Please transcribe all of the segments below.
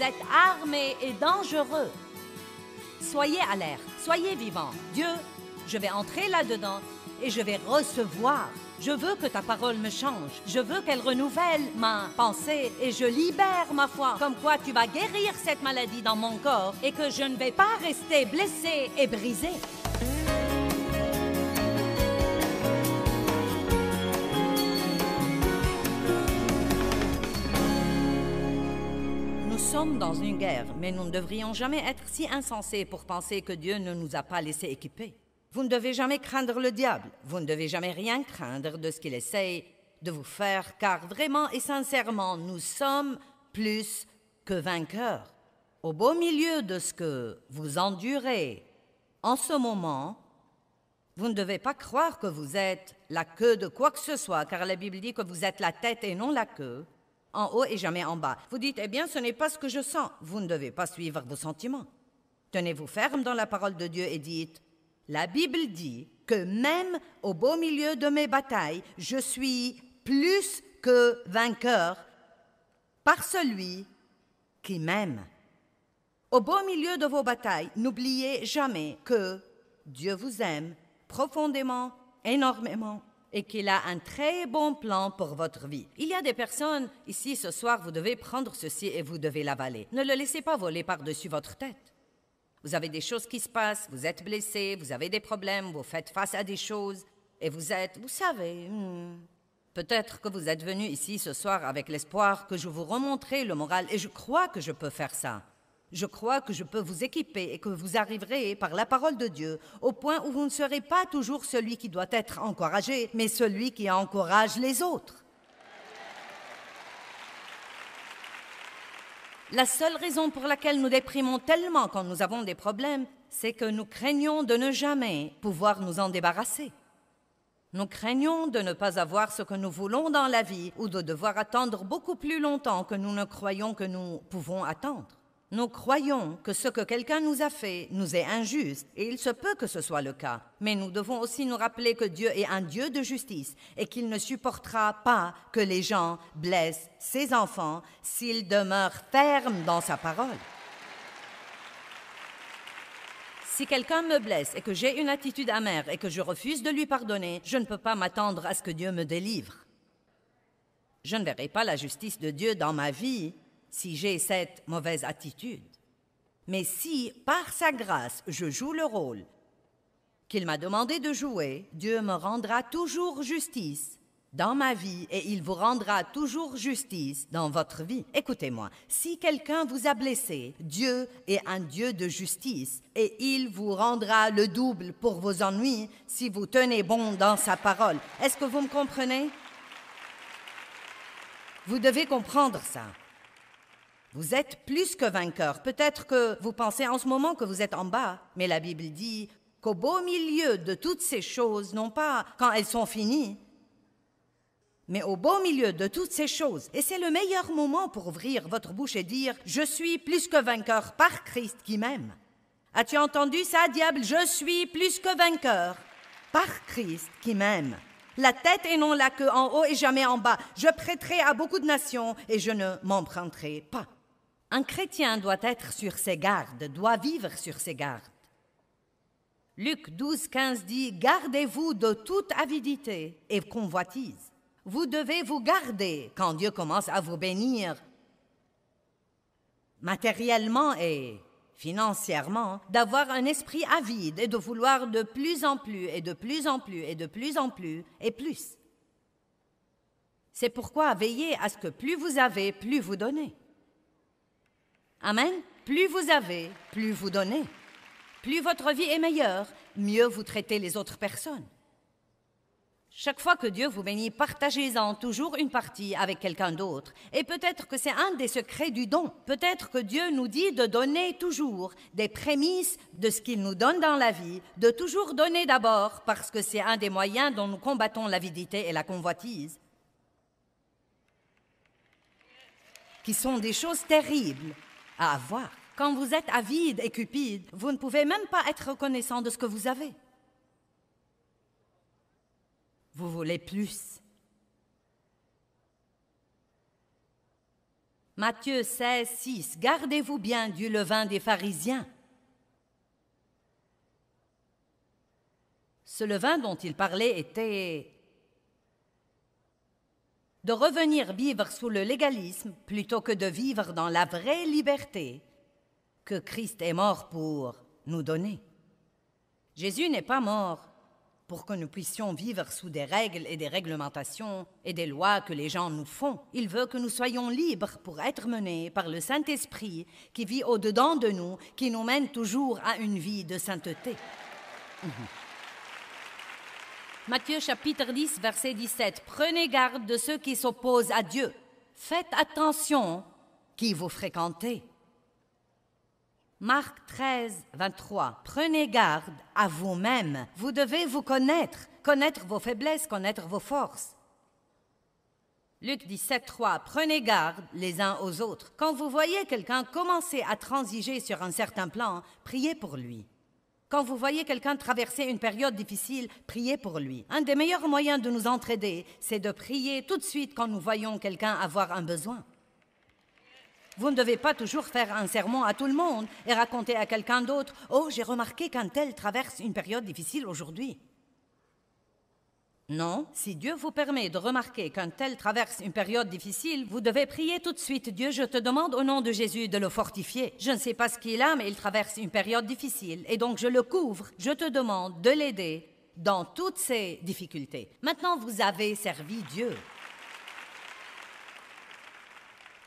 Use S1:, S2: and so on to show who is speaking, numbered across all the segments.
S1: Vous êtes armés et dangereux. Soyez alerte, soyez vivants. Dieu, je vais entrer là-dedans et je vais recevoir. Je veux que ta parole me change. Je veux qu'elle renouvelle ma pensée et je libère ma foi. Comme quoi tu vas guérir cette maladie dans mon corps et que je ne vais pas rester blessée et brisée. Nous sommes dans une guerre, mais nous ne devrions jamais être si insensés pour penser que Dieu ne nous a pas laissés équipés. Vous ne devez jamais craindre le diable. Vous ne devez jamais rien craindre de ce qu'il essaye de vous faire, car vraiment et sincèrement, nous sommes plus que vainqueurs. Au beau milieu de ce que vous endurez en ce moment, vous ne devez pas croire que vous êtes la queue de quoi que ce soit, car la Bible dit que vous êtes la tête et non la queue, en haut et jamais en bas. Vous dites, eh bien, ce n'est pas ce que je sens. Vous ne devez pas suivre vos sentiments. Tenez-vous ferme dans la parole de Dieu et dites, la Bible dit que même au beau milieu de mes batailles, je suis plus que vainqueur par celui qui m'aime. Au beau milieu de vos batailles, n'oubliez jamais que Dieu vous aime profondément, énormément, et qu'il a un très bon plan pour votre vie. Il y a des personnes ici ce soir, vous devez prendre ceci et vous devez l'avaler. Ne le laissez pas voler par-dessus votre tête. Vous avez des choses qui se passent, vous êtes blessé, vous avez des problèmes, vous faites face à des choses, et vous êtes, vous savez, peut-être que vous êtes venu ici ce soir avec l'espoir que je vous remonterai le moral, et je crois que je peux faire ça. Je crois que je peux vous équiper et que vous arriverez par la parole de Dieu au point où vous ne serez pas toujours celui qui doit être encouragé, mais celui qui encourage les autres. La seule raison pour laquelle nous déprimons tellement quand nous avons des problèmes, c'est que nous craignons de ne jamais pouvoir nous en débarrasser. Nous craignons de ne pas avoir ce que nous voulons dans la vie ou de devoir attendre beaucoup plus longtemps que nous ne croyons que nous pouvons attendre. Nous croyons que ce que quelqu'un nous a fait nous est injuste, et il se peut que ce soit le cas. Mais nous devons aussi nous rappeler que Dieu est un Dieu de justice et qu'il ne supportera pas que les gens blessent ses enfants s'ils demeurent fermes dans sa parole. Si quelqu'un me blesse et que j'ai une attitude amère et que je refuse de lui pardonner, je ne peux pas m'attendre à ce que Dieu me délivre. Je ne verrai pas la justice de Dieu dans ma vie si j'ai cette mauvaise attitude. Mais si, par sa grâce, je joue le rôle qu'il m'a demandé de jouer, Dieu me rendra toujours justice dans ma vie et il vous rendra toujours justice dans votre vie. Écoutez-moi, si quelqu'un vous a blessé, Dieu est un Dieu de justice et il vous rendra le double pour vos ennuis si vous tenez bon dans sa parole. Est-ce que vous me comprenez? Vous devez comprendre ça. Vous êtes plus que vainqueur. Peut-être que vous pensez en ce moment que vous êtes en bas, mais la Bible dit qu'au beau milieu de toutes ces choses, non pas quand elles sont finies, mais au beau milieu de toutes ces choses, et c'est le meilleur moment pour ouvrir votre bouche et dire « Je suis plus que vainqueur par Christ qui m'aime ». As-tu entendu ça, diable? Je suis plus que vainqueur par Christ qui m'aime. La tête et non la queue, en haut et jamais en bas. Je prêterai à beaucoup de nations et je ne m'emprunterai pas. Un chrétien doit être sur ses gardes, doit vivre sur ses gardes. Luc 12, 15 dit « Gardez-vous de toute avidité et convoitise. » Vous devez vous garder quand Dieu commence à vous bénir matériellement et financièrement, d'avoir un esprit avide et de vouloir de plus en plus et de plus en plus et de plus en plus et plus. C'est pourquoi veillez à ce que plus vous avez, plus vous donnez. Amen. Plus vous avez, plus vous donnez. Plus votre vie est meilleure, mieux vous traitez les autres personnes. Chaque fois que Dieu vous bénit, partagez-en toujours une partie avec quelqu'un d'autre. Et peut-être que c'est un des secrets du don. Peut-être que Dieu nous dit de donner toujours des prémices de ce qu'il nous donne dans la vie, de toujours donner d'abord, parce que c'est un des moyens dont nous combattons l'avidité et la convoitise, qui sont des choses terribles à avoir. Quand vous êtes avide et cupide, vous ne pouvez même pas être reconnaissant de ce que vous avez. Vous voulez plus. Matthieu 16, 6. Gardez-vous bien du levain des pharisiens. Ce levain dont il parlait était de revenir vivre sous le légalisme plutôt que de vivre dans la vraie liberté que Christ est mort pour nous donner. Jésus n'est pas mort pour que nous puissions vivre sous des règles et des réglementations et des lois que les gens nous font. Il veut que nous soyons libres pour être menés par le Saint-Esprit qui vit au-dedans de nous, qui nous mène toujours à une vie de sainteté. Matthieu chapitre 10, verset 17. Prenez garde de ceux qui s'opposent à Dieu. Faites attention qui vous fréquentez. Marc 13, 23. Prenez garde à vous-même. Vous devez vous connaître, connaître vos faiblesses, connaître vos forces. Luc 17, 3. Prenez garde les uns aux autres. Quand vous voyez quelqu'un commencer à transiger sur un certain plan, priez pour lui. Quand vous voyez quelqu'un traverser une période difficile, priez pour lui. Un des meilleurs moyens de nous entraider, c'est de prier tout de suite quand nous voyons quelqu'un avoir un besoin. Vous ne devez pas toujours faire un sermon à tout le monde et raconter à quelqu'un d'autre « Oh, j'ai remarqué qu'un tel traverse une période difficile aujourd'hui. » Non, si Dieu vous permet de remarquer qu'un tel traverse une période difficile, vous devez prier tout de suite. « Dieu, je te demande au nom de Jésus de le fortifier. Je ne sais pas ce qu'il a, mais il traverse une période difficile. Et donc je le couvre. Je te demande de l'aider dans toutes ses difficultés. » Maintenant, vous avez servi Dieu.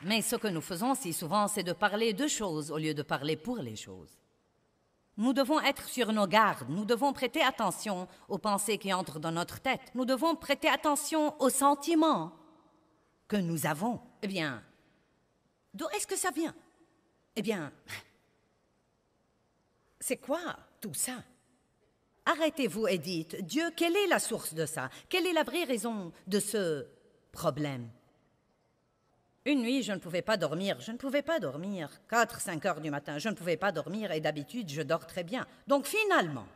S1: Mais ce que nous faisons si souvent, c'est de parler de choses au lieu de parler pour les choses. Nous devons être sur nos gardes. Nous devons prêter attention aux pensées qui entrent dans notre tête. Nous devons prêter attention aux sentiments que nous avons. Eh bien, d'où est-ce que ça vient? Eh bien, c'est quoi tout ça? Arrêtez-vous et dites, Dieu, quelle est la source de ça? Quelle est la vraie raison de ce problème? Une nuit, je ne pouvais pas dormir. 4, 5 heures du matin, je ne pouvais pas dormir et d'habitude, je dors très bien. Donc finalement,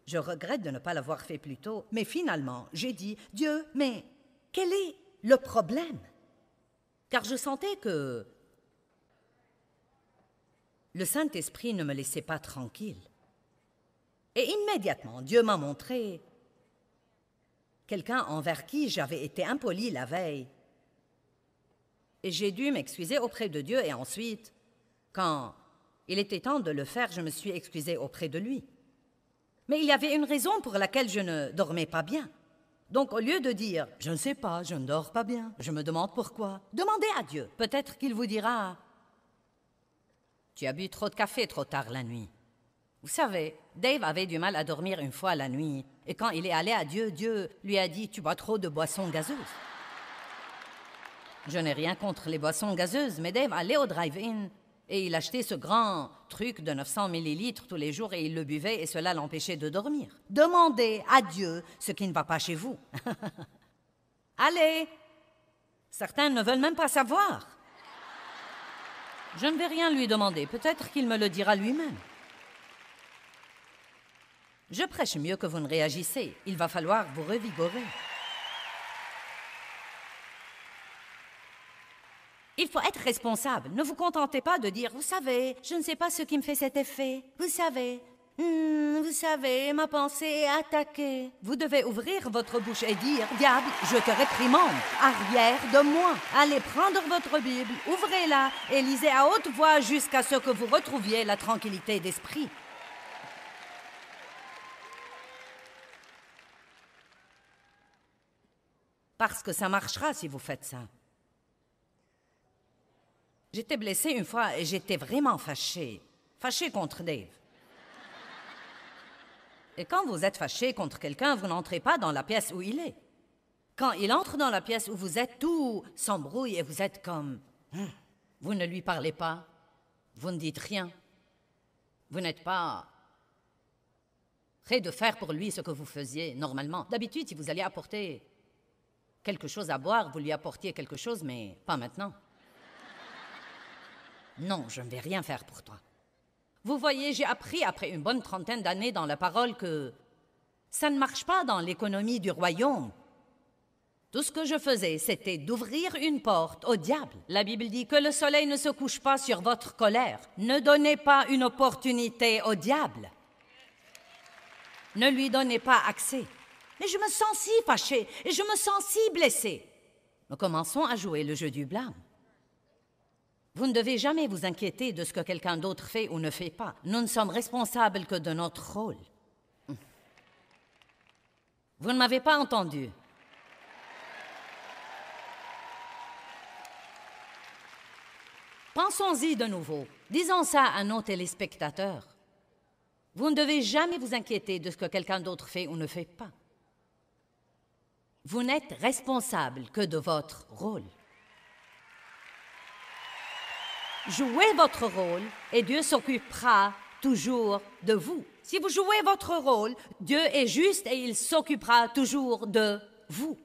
S1: je regrette de ne pas l'avoir fait plus tôt, mais finalement, j'ai dit, Dieu, mais quel est le problème? Car je sentais que le Saint-Esprit ne me laissait pas tranquille. Et immédiatement, Dieu m'a montré quelqu'un envers qui j'avais été impoli la veille. Et j'ai dû m'excuser auprès de Dieu et ensuite, quand il était temps de le faire, je me suis excusée auprès de lui. Mais il y avait une raison pour laquelle je ne dormais pas bien. Donc au lieu de dire « Je ne sais pas, je ne dors pas bien, je me demande pourquoi », demandez à Dieu. Peut-être qu'il vous dira « Tu as bu trop de café trop tard la nuit ». Vous savez, Dave avait du mal à dormir une fois la nuit. Et quand il est allé à Dieu, Dieu lui a dit « Tu bois trop de boissons gazeuses ». Je n'ai rien contre les boissons gazeuses, mais Dave allait au drive-in et il achetait ce grand truc de 900 millilitres tous les jours et il le buvait et cela l'empêchait de dormir. Demandez à Dieu ce qui ne va pas chez vous. Allez! Certains ne veulent même pas savoir. Je ne vais rien lui demander, peut-être qu'il me le dira lui-même. Je prêche mieux que vous ne réagissez. Il va falloir vous revigorer. Il faut être responsable. Ne vous contentez pas de dire « Vous savez, je ne sais pas ce qui me fait cet effet. Vous savez, ma pensée est attaquée. » Vous devez ouvrir votre bouche et dire « Diable, je te réprimande. Arrière de moi. Allez prendre votre Bible, ouvrez-la et lisez à haute voix jusqu'à ce que vous retrouviez la tranquillité d'esprit. » Parce que ça marchera si vous faites ça. J'étais blessée une fois et j'étais vraiment fâchée contre Dave. Et quand vous êtes fâché contre quelqu'un, vous n'entrez pas dans la pièce où il est. Quand il entre dans la pièce où vous êtes, tout s'embrouille et vous êtes comme... Vous ne lui parlez pas, vous ne dites rien. Vous n'êtes pas prêt de faire pour lui ce que vous faisiez normalement. D'habitude, si vous alliez apporter quelque chose à boire, vous lui apportiez quelque chose, mais pas maintenant. Non, je ne vais rien faire pour toi. Vous voyez, j'ai appris après une bonne trentaine d'années dans la parole que ça ne marche pas dans l'économie du royaume. Tout ce que je faisais, c'était d'ouvrir une porte au diable. La Bible dit que le soleil ne se couche pas sur votre colère. Ne donnez pas une opportunité au diable. Ne lui donnez pas accès. Mais je me sens si fâchée et je me sens si blessée. Nous commençons à jouer le jeu du blâme. Vous ne devez jamais vous inquiéter de ce que quelqu'un d'autre fait ou ne fait pas. Nous ne sommes responsables que de notre rôle. Vous ne m'avez pas entendu. Pensons-y de nouveau. Disons ça à nos téléspectateurs. Vous ne devez jamais vous inquiéter de ce que quelqu'un d'autre fait ou ne fait pas. Vous n'êtes responsable que de votre rôle. Jouez votre rôle et Dieu s'occupera toujours de vous. Si vous jouez votre rôle, Dieu est juste et il s'occupera toujours de vous.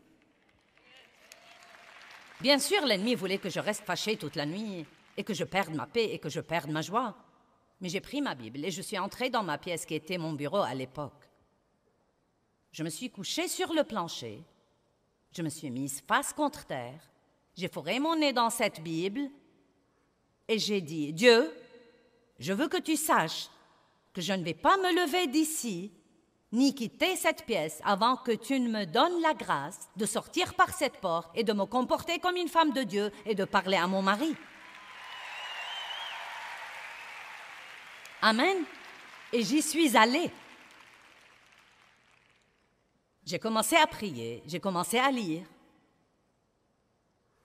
S1: Bien sûr, l'ennemi voulait que je reste fâchée toute la nuit et que je perde ma paix et que je perde ma joie. Mais j'ai pris ma Bible et je suis entrée dans ma pièce qui était mon bureau à l'époque. Je me suis couchée sur le plancher, je me suis mise face contre terre, j'ai fourré mon nez dans cette Bible et j'ai dit, Dieu, je veux que tu saches que je ne vais pas me lever d'ici ni quitter cette pièce avant que tu ne me donnes la grâce de sortir par cette porte et de me comporter comme une femme de Dieu et de parler à mon mari. Amen. Et j'y suis allée. J'ai commencé à prier, j'ai commencé à lire.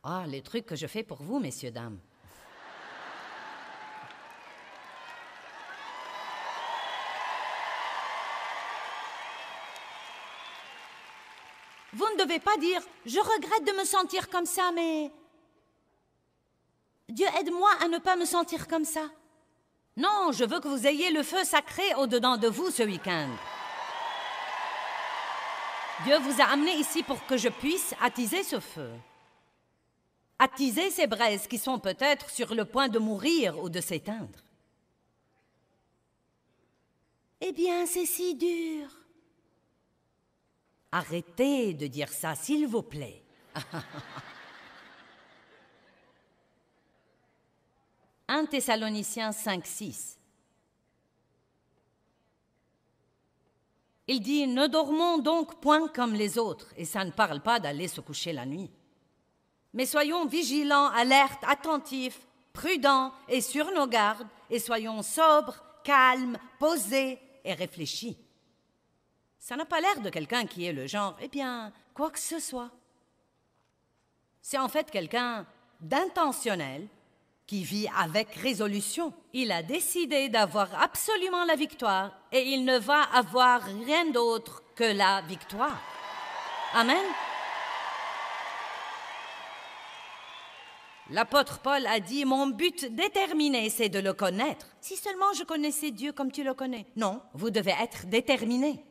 S1: Ah, les trucs que je fais pour vous, messieurs, dames. Vous ne devez pas dire « Je regrette de me sentir comme ça, mais... Dieu aide-moi à ne pas me sentir comme ça. » Non, je veux que vous ayez le feu sacré au-dedans de vous ce week-end. Dieu vous a amené ici pour que je puisse attiser ce feu. Attiser ces braises qui sont peut-être sur le point de mourir ou de s'éteindre. Eh bien, c'est si dur. Arrêtez de dire ça, s'il vous plaît. 1 Thessaloniciens 5:6. Il dit « Ne dormons donc point comme les autres » et ça ne parle pas d'aller se coucher la nuit. Mais soyons vigilants, alertes, attentifs, prudents et sur nos gardes et soyons sobres, calmes, posés et réfléchis. Ça n'a pas l'air de quelqu'un qui est le genre « Eh bien, quoi que ce soit ». C'est en fait quelqu'un d'intentionnel qui vit avec résolution. Il a décidé d'avoir absolument la victoire et il ne va avoir rien d'autre que la victoire. Amen. L'apôtre Paul a dit « Mon but déterminé, c'est de le connaître. Si seulement je connaissais Dieu comme tu le connais. » Non, vous devez être déterminé.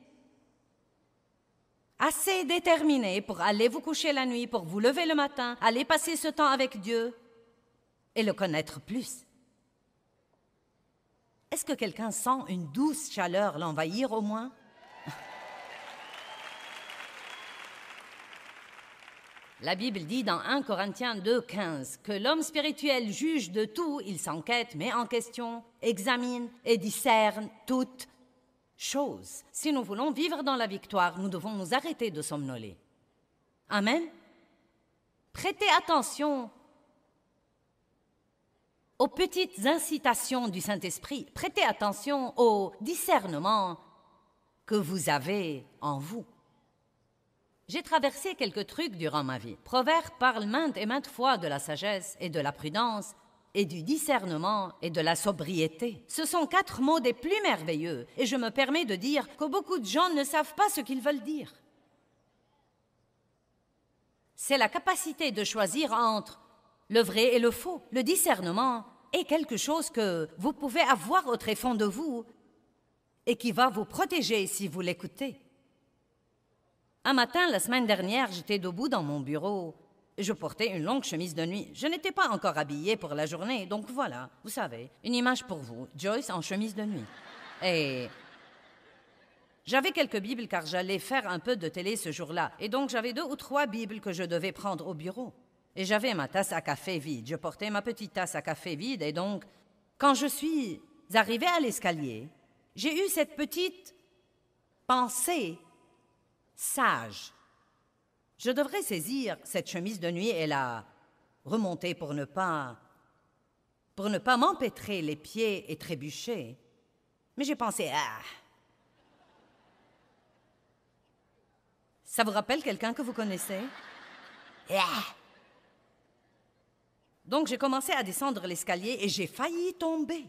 S1: Assez déterminé pour aller vous coucher la nuit, pour vous lever le matin, aller passer ce temps avec Dieu et le connaître plus. Est-ce que quelqu'un sent une douce chaleur l'envahir au moins? La Bible dit dans 1 Corinthiens 2:15 que l'homme spirituel juge de tout, il s'enquête, met en question, examine et discerne toutes choses. Si nous voulons vivre dans la victoire, nous devons nous arrêter de somnoler. Amen. Prêtez attention aux petites incitations du Saint-Esprit. Prêtez attention au discernement que vous avez en vous. J'ai traversé quelques trucs durant ma vie. Proverbe parle maintes et maintes fois de la sagesse et de la prudence et du discernement et de la sobriété. Ce sont 4 mots des plus merveilleux et je me permets de dire que beaucoup de gens ne savent pas ce qu'ils veulent dire. C'est la capacité de choisir entre le vrai et le faux. Le discernement est quelque chose que vous pouvez avoir au tréfonds de vous et qui va vous protéger si vous l'écoutez. Un matin, la semaine dernière, j'étais debout dans mon bureau. Je portais une longue chemise de nuit. Je n'étais pas encore habillée pour la journée, donc voilà, vous savez, une image pour vous, Joyce en chemise de nuit. Et J'avais quelques Bibles car j'allais faire un peu de télé ce jour-là. Et donc, j'avais 2 ou 3 Bibles que je devais prendre au bureau. Et j'avais ma tasse à café vide. Je portais ma petite tasse à café vide. Et donc, quand je suis arrivée à l'escalier, j'ai eu cette petite pensée sage. Je devrais saisir cette chemise de nuit et la remonter pour ne pas m'empêtrer les pieds et trébucher. Mais j'ai pensé, ça vous rappelle quelqu'un que vous connaissez? Donc j'ai commencé à descendre l'escalier et j'ai failli tomber.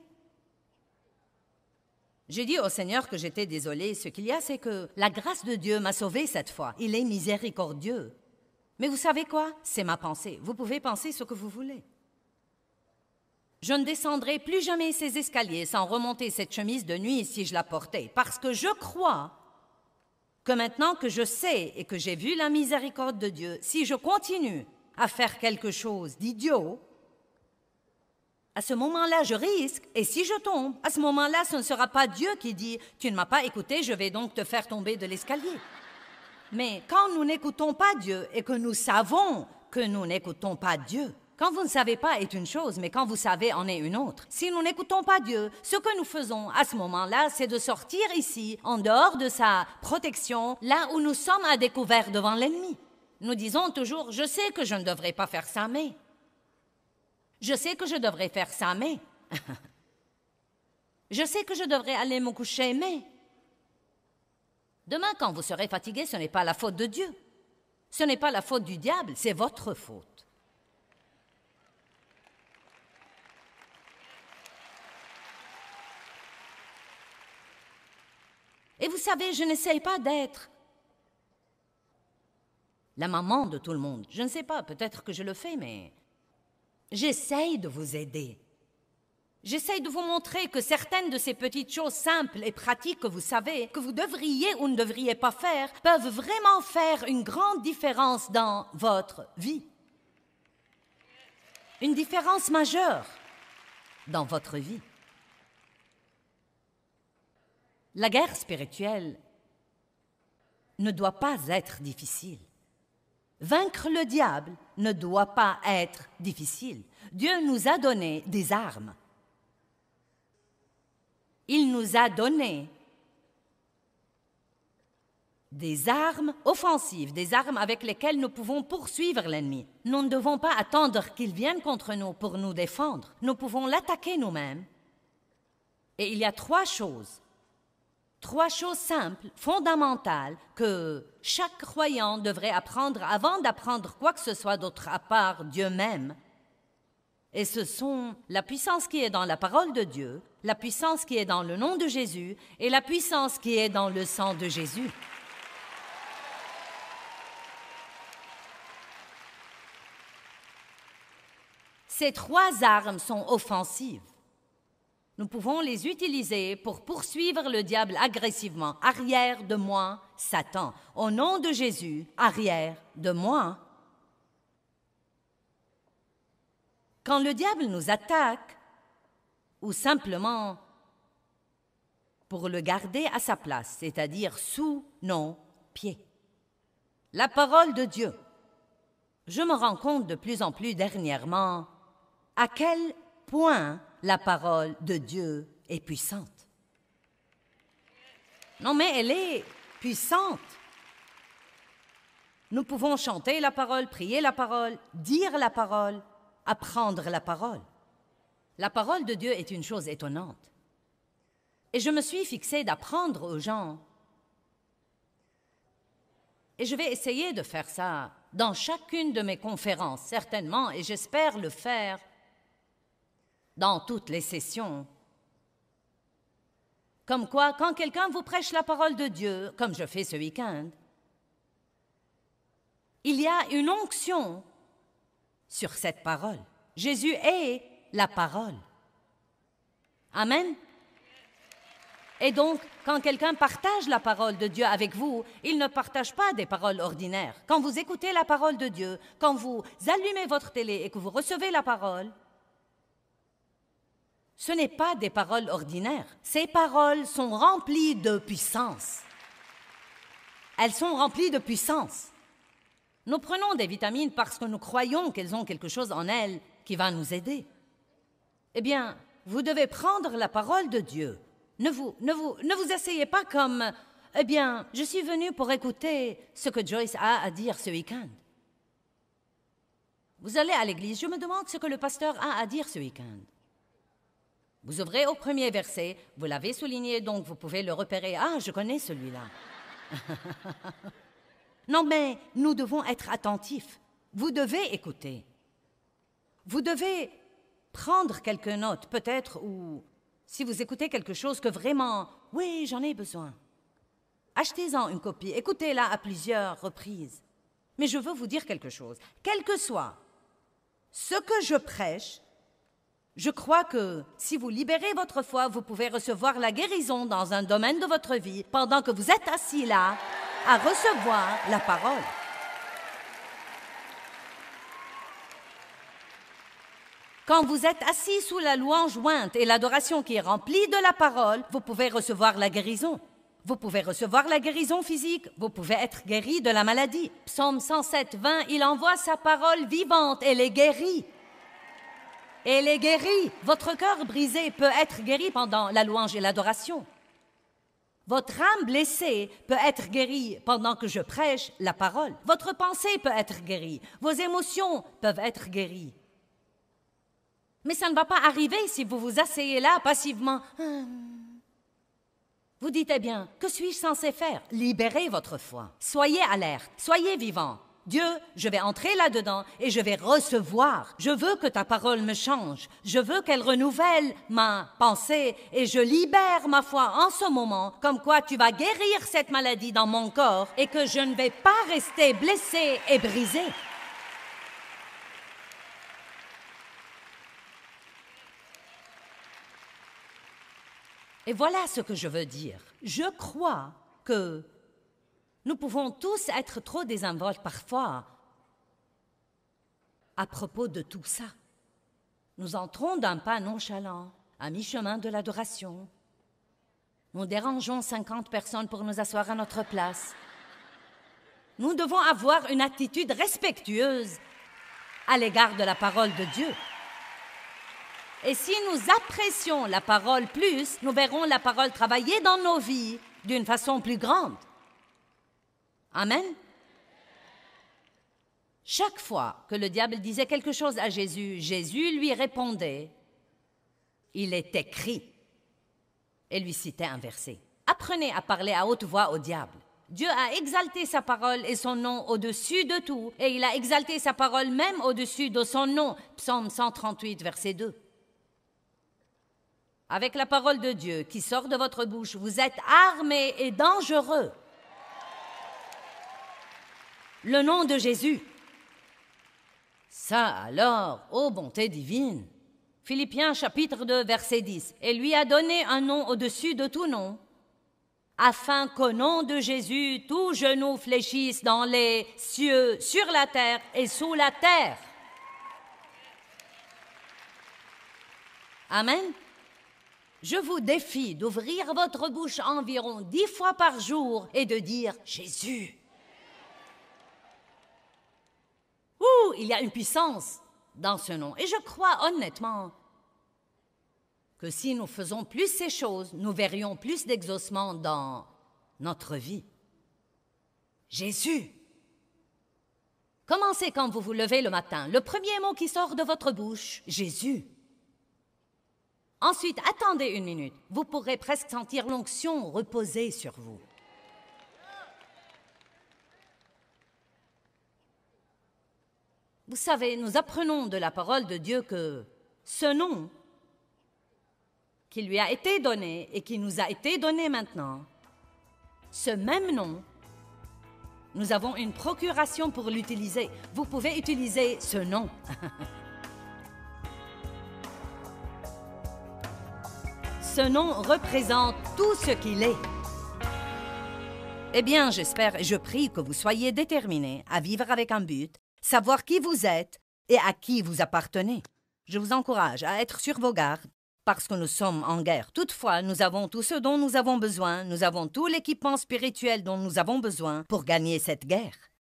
S1: J'ai dit au Seigneur que j'étais désolée. Ce qu'il y a, c'est que la grâce de Dieu m'a sauvée cette fois. Il est miséricordieux. Mais vous savez quoi? C'est ma pensée. Vous pouvez penser ce que vous voulez. Je ne descendrai plus jamais ces escaliers sans remonter cette chemise de nuit si je la portais, parce que je crois que maintenant que je sais et que j'ai vu la miséricorde de Dieu, si je continue à faire quelque chose d'idiot, à ce moment-là, je risque, et si je tombe, à ce moment-là, ce ne sera pas Dieu qui dit « Tu ne m'as pas écouté, je vais donc te faire tomber de l'escalier. » Mais quand nous n'écoutons pas Dieu et que nous savons que nous n'écoutons pas Dieu, quand vous ne savez pas est une chose, mais quand vous savez en est une autre. Si nous n'écoutons pas Dieu, ce que nous faisons à ce moment-là, c'est de sortir ici, en dehors de sa protection, là où nous sommes à découvert devant l'ennemi. Nous disons toujours « Je sais que je ne devrais pas faire ça, mais... » Je sais que je devrais faire ça, mais... Je sais que je devrais aller me coucher, mais... Demain, quand vous serez fatigué, ce n'est pas la faute de Dieu. Ce n'est pas la faute du diable, c'est votre faute. Et vous savez, je n'essaye pas d'être la maman de tout le monde. Je ne sais pas, peut-être que je le fais, mais... J'essaye de vous aider. J'essaye de vous montrer que certaines de ces petites choses simples et pratiques que vous savez, que vous devriez ou ne devriez pas faire, peuvent vraiment faire une grande différence dans votre vie. Une différence majeure dans votre vie. La guerre spirituelle ne doit pas être difficile. Vaincre le diable ne doit pas être difficile. Dieu nous a donné des armes. Il nous a donné des armes offensives, des armes avec lesquelles nous pouvons poursuivre l'ennemi. Nous ne devons pas attendre qu'il vienne contre nous pour nous défendre. Nous pouvons l'attaquer nous-mêmes. Et il y a 3 choses simples, fondamentales, que chaque croyant devrait apprendre avant d'apprendre quoi que ce soit d'autre à part Dieu même. Et ce sont la puissance qui est dans la parole de Dieu, la puissance qui est dans le nom de Jésus et la puissance qui est dans le sang de Jésus. Ces 3 armes sont offensives. Nous pouvons les utiliser pour poursuivre le diable agressivement. Arrière de moi, Satan. Au nom de Jésus, arrière de moi. Quand le diable nous attaque, ou simplement pour le garder à sa place, c'est-à-dire sous nos pieds. La parole de Dieu. Je me rends compte de plus en plus dernièrement à quel point la parole de Dieu est puissante. Non, mais elle est puissante. Nous pouvons chanter la parole, prier la parole, dire la parole, apprendre la parole. La parole de Dieu est une chose étonnante. Et je me suis fixée d'apprendre aux gens. Et je vais essayer de faire ça dans chacune de mes conférences, certainement, et j'espère le faire dans toutes les sessions. Comme quoi, quand quelqu'un vous prêche la parole de Dieu, comme je fais ce week-end, il y a une onction sur cette parole. Jésus est la parole. Amen. Et donc, quand quelqu'un partage la parole de Dieu avec vous, il ne partage pas des paroles ordinaires. Quand vous écoutez la parole de Dieu, quand vous allumez votre télé et que vous recevez la parole, ce n'est pas des paroles ordinaires. Ces paroles sont remplies de puissance. Elles sont remplies de puissance. Nous prenons des vitamines parce que nous croyons qu'elles ont quelque chose en elles qui va nous aider. Eh bien, vous devez prendre la parole de Dieu. Ne vous asseyez pas comme « Eh bien, je suis venu pour écouter ce que Joyce a à dire ce week-end. » Vous allez à l'église, je me demande ce que le pasteur a à dire ce week-end. Vous ouvrez au premier verset, vous l'avez souligné, donc vous pouvez le repérer. « Ah, je connais celui-là. » Non, mais nous devons être attentifs. Vous devez écouter. Vous devez prendre quelques notes, peut-être, ou si vous écoutez quelque chose que vraiment, oui, j'en ai besoin. Achetez-en une copie, écoutez-la à plusieurs reprises. Mais je veux vous dire quelque chose. Quel que soit ce que je prêche, je crois que si vous libérez votre foi, vous pouvez recevoir la guérison dans un domaine de votre vie pendant que vous êtes assis là à recevoir la parole. Quand vous êtes assis sous la louange jointe et l'adoration qui est remplie de la parole, vous pouvez recevoir la guérison. Vous pouvez recevoir la guérison physique, vous pouvez être guéri de la maladie. Psaume 107, 20, il envoie sa parole vivante et les guérit. Elle est guérie. Votre cœur brisé peut être guéri pendant la louange et l'adoration. Votre âme blessée peut être guérie pendant que je prêche la parole. Votre pensée peut être guérie. Vos émotions peuvent être guéries. Mais ça ne va pas arriver si vous vous asseyez là passivement. Vous dites, eh bien, que suis-je censé faire? Libérez votre foi. Soyez alerte, soyez vivant. Dieu, je vais entrer là-dedans et je vais recevoir. Je veux que ta parole me change. Je veux qu'elle renouvelle ma pensée et je libère ma foi en ce moment, comme quoi tu vas guérir cette maladie dans mon corps et que je ne vais pas rester blessé et brisé. Et voilà ce que je veux dire. Je crois que nous pouvons tous être trop désinvoltes parfois à propos de tout ça. Nous entrons d'un pas nonchalant, à mi-chemin de l'adoration. Nous dérangeons 50 personnes pour nous asseoir à notre place. Nous devons avoir une attitude respectueuse à l'égard de la parole de Dieu. Et si nous apprécions la parole plus, nous verrons la parole travailler dans nos vies d'une façon plus grande. Amen. Chaque fois que le diable disait quelque chose à Jésus, Jésus lui répondait, « Il est écrit » et lui citait un verset. Apprenez à parler à haute voix au diable. Dieu a exalté sa parole et son nom au-dessus de tout, et il a exalté sa parole même au-dessus de son nom. Psaume 138, verset 2. Avec la parole de Dieu qui sort de votre bouche, vous êtes armés et dangereux. Le nom de Jésus. Ça alors, ô bonté divine. Philippiens chapitre 2, verset 10. Et lui a donné un nom au-dessus de tout nom, afin qu'au nom de Jésus, tout genou fléchisse dans les cieux, sur la terre et sous la terre. Amen. Je vous défie d'ouvrir votre bouche environ 10 fois par jour et de dire « Jésus ». Ouh, il y a une puissance dans ce nom. Et je crois honnêtement que si nous faisons plus ces choses, nous verrions plus d'exaucement dans notre vie. Jésus. Commencez quand vous vous levez le matin. Le premier mot qui sort de votre bouche, Jésus. Ensuite, attendez 1 minute. Vous pourrez presque sentir l'onction reposer sur vous. Vous savez, nous apprenons de la parole de Dieu que ce nom qui lui a été donné et qui nous a été donné maintenant, ce même nom, nous avons une procuration pour l'utiliser. Vous pouvez utiliser ce nom. Ce nom représente tout ce qu'il est. Eh bien, j'espère et je prie que vous soyez déterminés à vivre avec un but, savoir qui vous êtes et à qui vous appartenez. Je vous encourage à être sur vos gardes Parce que nous sommes en guerre. Toutefois, nous avons tout ce dont nous avons besoin. Nous avons tout l'équipement spirituel dont nous avons besoin pour gagner cette guerre.